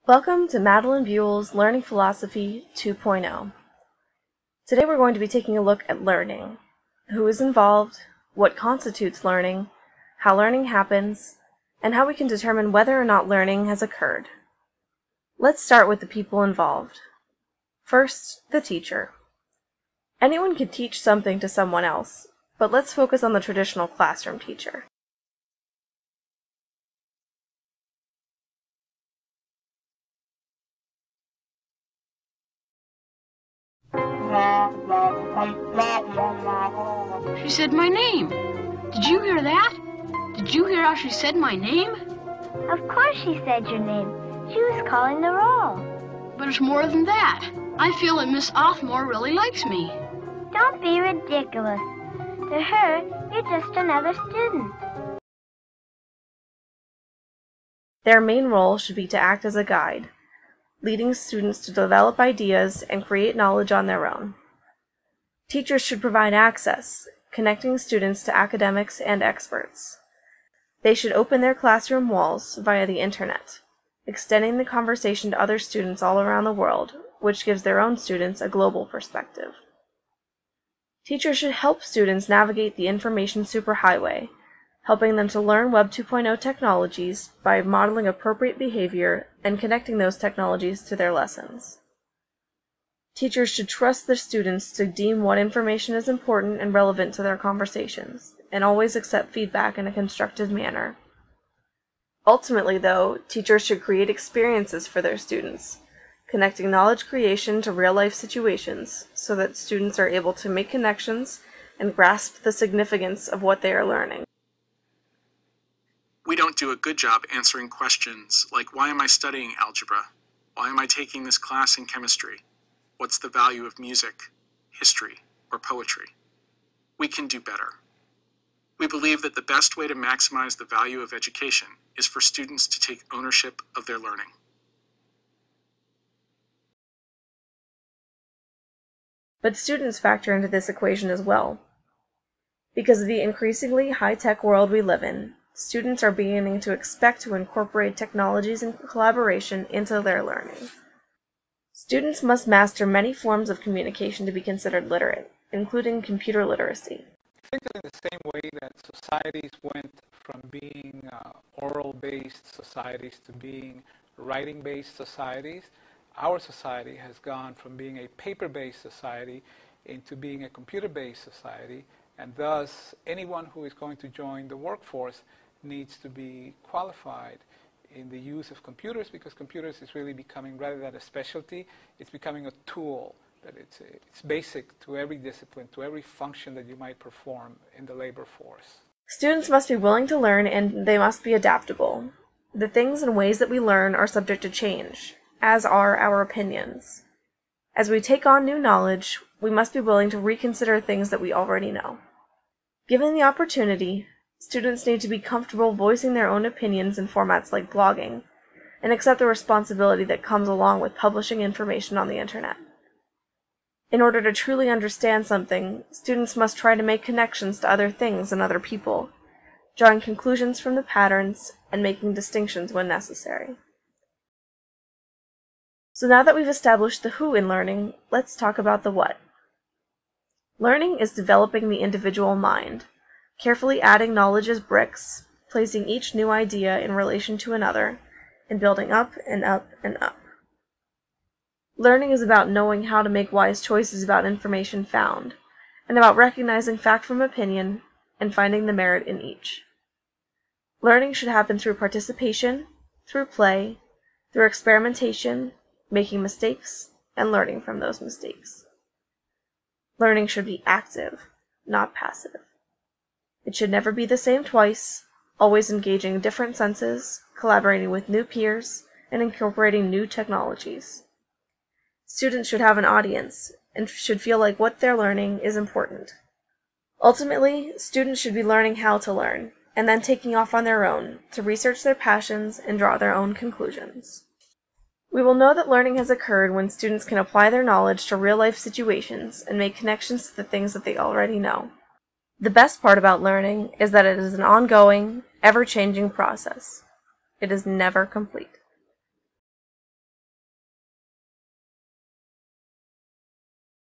Welcome to Madeleine Buell's Learning Philosophy 2.0. Today we're going to be taking a look at learning, who is involved, what constitutes learning, how learning happens, and how we can determine whether or not learning has occurred. Let's start with the people involved. First, the teacher. Anyone can teach something to someone else, but let's focus on the traditional classroom teacher. She said my name. Did you hear that? Did you hear how she said my name? Of course she said your name. She was calling the roll. But it's more than that. I feel that Miss Othmore really likes me. Don't be ridiculous. To her, you're just another student. Their main role should be to act as a guide, leading students to develop ideas and create knowledge on their own. Teachers should provide access, connecting students to academics and experts. They should open their classroom walls via the internet, extending the conversation to other students all around the world, which gives their own students a global perspective. Teachers should help students navigate the information superhighway, helping them to learn Web 2.0 technologies by modeling appropriate behavior and connecting those technologies to their lessons. Teachers should trust their students to deem what information is important and relevant to their conversations, and always accept feedback in a constructive manner. Ultimately, though, teachers should create experiences for their students, connecting knowledge creation to real-life situations so that students are able to make connections and grasp the significance of what they are learning. We don't do a good job answering questions like, why am I studying algebra? Why am I taking this class in chemistry? What's the value of music, history, or poetry? We can do better. We believe that the best way to maximize the value of education is for students to take ownership of their learning. But students factor into this equation as well. Because of the increasingly high-tech world we live in, students are beginning to expect to incorporate technologies and collaboration into their learning. Students must master many forms of communication to be considered literate, including computer literacy. I think that in the same way that societies went from being oral-based societies to being writing-based societies, our society has gone from being a paper-based society into being a computer-based society, and thus anyone who is going to join the workforce needs to be qualified in the use of computers, because computers is really becoming, rather than a specialty, it's becoming a tool, that it's basic to every discipline, to every function that you might perform in the labor force. Students must be willing to learn, and they must be adaptable. The things and ways that we learn are subject to change, as are our opinions. As we take on new knowledge, we must be willing to reconsider things that we already know. Given the opportunity, students need to be comfortable voicing their own opinions in formats like blogging, and accept the responsibility that comes along with publishing information on the internet. In order to truly understand something, students must try to make connections to other things and other people, drawing conclusions from the patterns and making distinctions when necessary. So now that we've established the who in learning, let's talk about the what. Learning is developing the individual mind, carefully adding knowledge as bricks, placing each new idea in relation to another, and building up and up and up. Learning is about knowing how to make wise choices about information found, and about recognizing fact from opinion and finding the merit in each. Learning should happen through participation, through play, through experimentation, making mistakes, and learning from those mistakes. Learning should be active, not passive. It should never be the same twice, always engaging different senses, collaborating with new peers, and incorporating new technologies. Students should have an audience, and should feel like what they're learning is important. Ultimately, students should be learning how to learn, and then taking off on their own to research their passions and draw their own conclusions. We will know that learning has occurred when students can apply their knowledge to real-life situations and make connections to the things that they already know. The best part about learning is that it is an ongoing, ever-changing process. It is never complete.